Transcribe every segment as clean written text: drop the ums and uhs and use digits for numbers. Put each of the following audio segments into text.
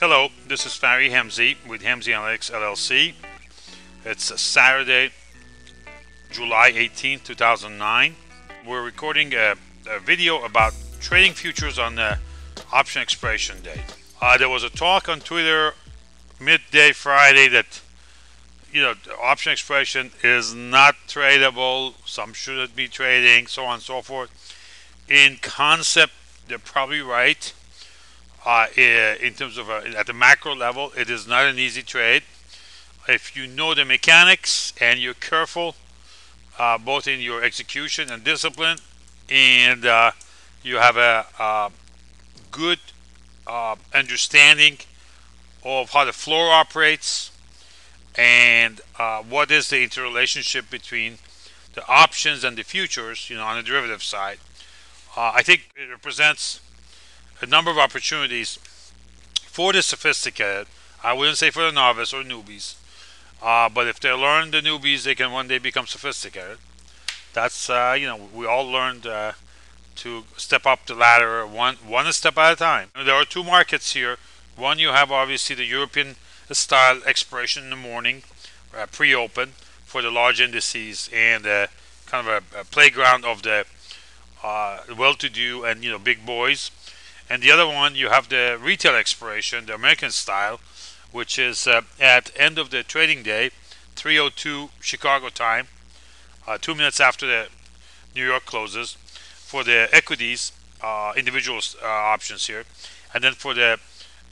Hello, this is Hamzei with Hamzei Analytics LLC. It's Saturday, July 18, 2009. We're recording a video about trading futures on option expiration day. There was a talk on Twitter midday Friday that option expiration is not tradable, some shouldn't be trading, so on and so forth. In concept, they're probably right. In terms of at the macro level, it is not an easy trade. If you know the mechanics and you're careful, both in your execution and discipline, and you have a good understanding of how the floor operates and what is the interrelationship between the options and the futures, on the derivative side. I think it represents a number of opportunities for the sophisticated. I wouldn't say for the novice or newbies, but if they learn the newbies, they can one day become sophisticated. That's we all learned to step up the ladder one step at a time. There are two markets here. One, you have obviously the European style expiration in the morning, pre-open for the large indices and kind of a playground of the well-to-do and big boys. And the other one, you have the retail expiration, the American style, which is at end of the trading day, 3:02 Chicago time, 2 minutes after the New York closes, for the equities, individual options here. And then for the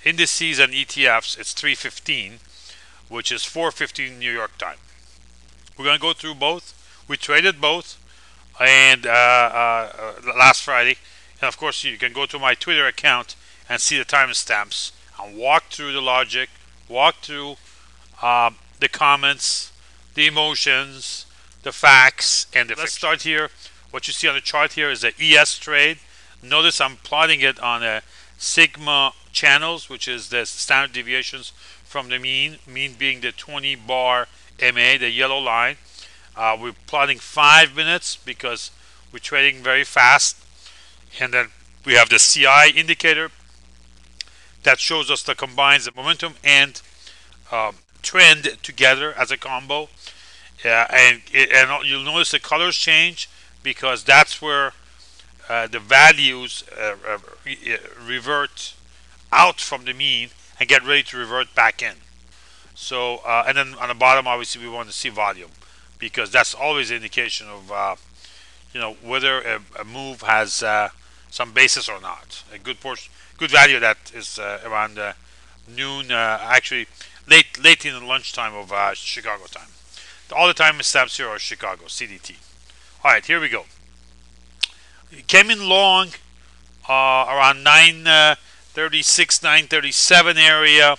indices and ETFs, it's 3:15, which is 4:15 New York time. We're going to go through both. We traded both and last Friday. And of course, you can go to my Twitter account and see the timestamps and walk through the logic, walk through the comments, the emotions, the facts, and let's start here. What you see on the chart here is the ES trade. Notice I'm plotting it on a sigma channels, which is the standard deviations from the mean being the 20 bar MA, the yellow line. We're plotting 5 minutes because we're trading very fast. And then we have the CI indicator that shows us combines the momentum and trend together as a combo. And you'll notice the colors change because that's where the values revert out from the mean and get ready to revert back in. So and then on the bottom, obviously, we want to see volume because that's always an indication of whether a move has some basis or not. A good value that is around noon, actually late in the lunchtime of Chicago time. All the time stamps here are Chicago CDT. All right, here we go. It came in long around 9:36, 9:37 area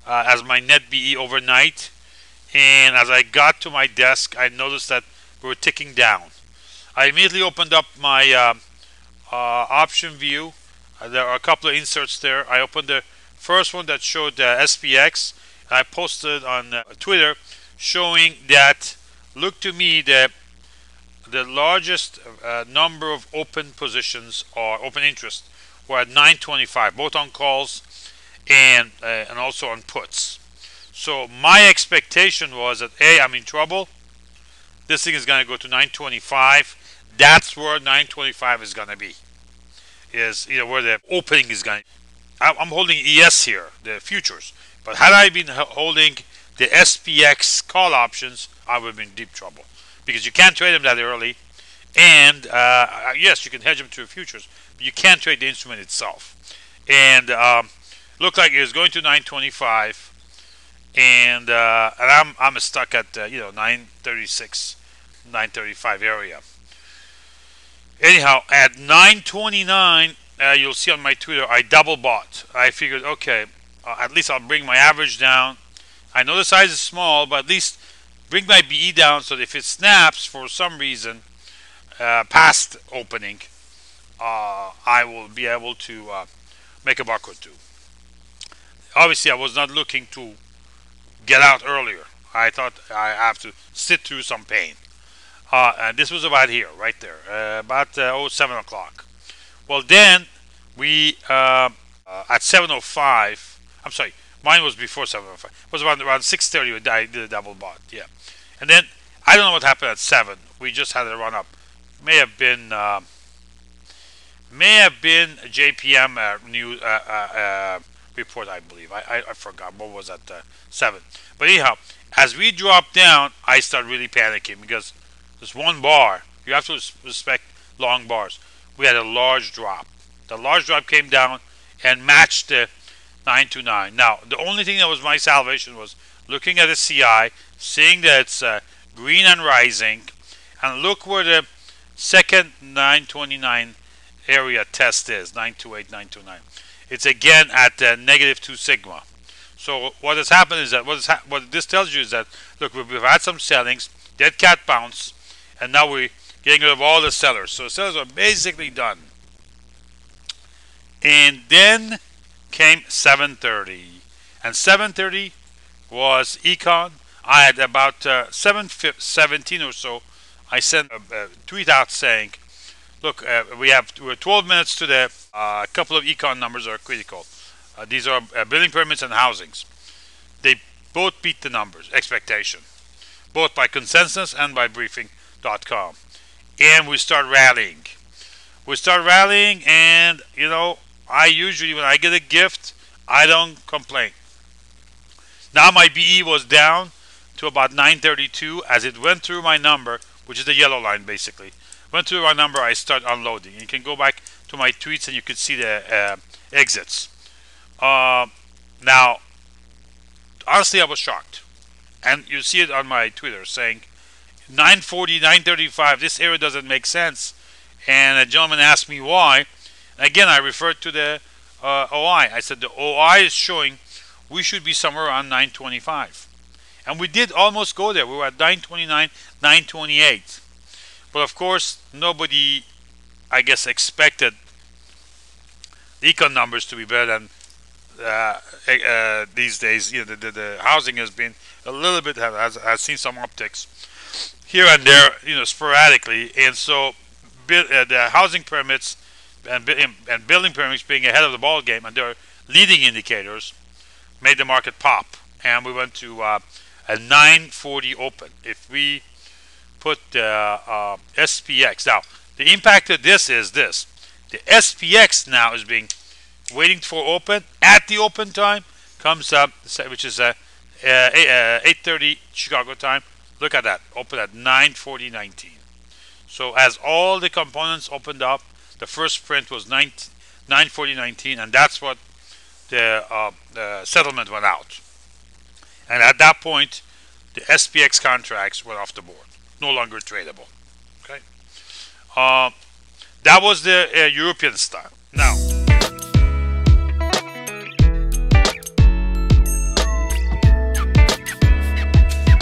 as my net BE overnight, and as I got to my desk, I noticed that we were ticking down. I immediately opened up my option view. There are a couple of inserts there. I opened the first one that showed SPX. I posted on Twitter showing that, look to me, the largest number of open positions or open interest were at 925, both on calls and also on puts. So my expectation was that I'm in trouble. This thing is going to go to 925. That's where 925 is going to be. Is where the opening is going. I'm holding ES here, the futures. But had I been holding the SPX call options, I would have been in deep trouble because you can't trade them that early. And yes, you can hedge them through futures, but you can't trade the instrument itself. And looked like it was going to 925, and I'm stuck at 936, 935 area. Anyhow, at 929, you'll see on my Twitter, I double bought. I figured, okay, at least I'll bring my average down. I know the size is small, but at least bring my BE down so that if it snaps for some reason past opening, I will be able to make a buck or two. Obviously, I was not looking to get out earlier. I thought I have to sit through some pain. And this was about here, right there, about 7 o'clock. Well, then we at 7:05, I'm sorry, mine was before 7:05. It was around 6:30 I did a double bought. Yeah, and then I don't know what happened at 7. We just had a run up. May have been a JPM news report, I believe. I forgot what was at 7. But anyhow, as we dropped down, I started really panicking because there's one bar. You have to respect long bars. We had a large drop. The large drop came down and matched the 929. Now, the only thing that was my salvation was looking at the CI, seeing that it's green and rising, and look where the second 929 area test is, 928, 929. It's again at negative 2 sigma. So what has happened is that what this tells you is that, look, we've had some sellings, dead cat bounce, and now we're getting rid of all the sellers. So the sellers are basically done. And then came 7:30, and 7:30 was econ. I had about 7:17 or so. I sent a tweet out saying, look, we're 12 minutes to the couple of econ numbers are critical. These are building permits and housings. They both beat the numbers, expectation, both by consensus and by briefing.com. And we start rallying. And, you know, I usually, when I get a gift, I don't complain. Now my BE was down to about 932. As it went through my number, which is the yellow line basically, went through my number, I start unloading. You can go back to my tweets and you can see the exits. Now, honestly, I was shocked. And you see it on my Twitter saying 940, 935, this area doesn't make sense. And a gentleman asked me why. Again, I referred to the OI. I said the OI is showing we should be somewhere around 925. And we did almost go there. We were at 929, 928. But of course, nobody, I guess, expected the econ numbers to be better than these days. You know, the housing has been a little bit, has seen some upticks here and there, you know, sporadically. And so the housing permits and building permits being ahead of the ball game and their leading indicators made the market pop. And we went to a 940 open. If we put the SPX, now the impact of this is this: the SPX now is being waiting for open. At the open time comes up, which is 8:30 Chicago time. Look at that, open at 940.19. So as all the components opened up, the first print was 940.19, and that's what the settlement went out. And at that point, the SPX contracts went off the board, no longer tradable. Okay, that was the European style. Now,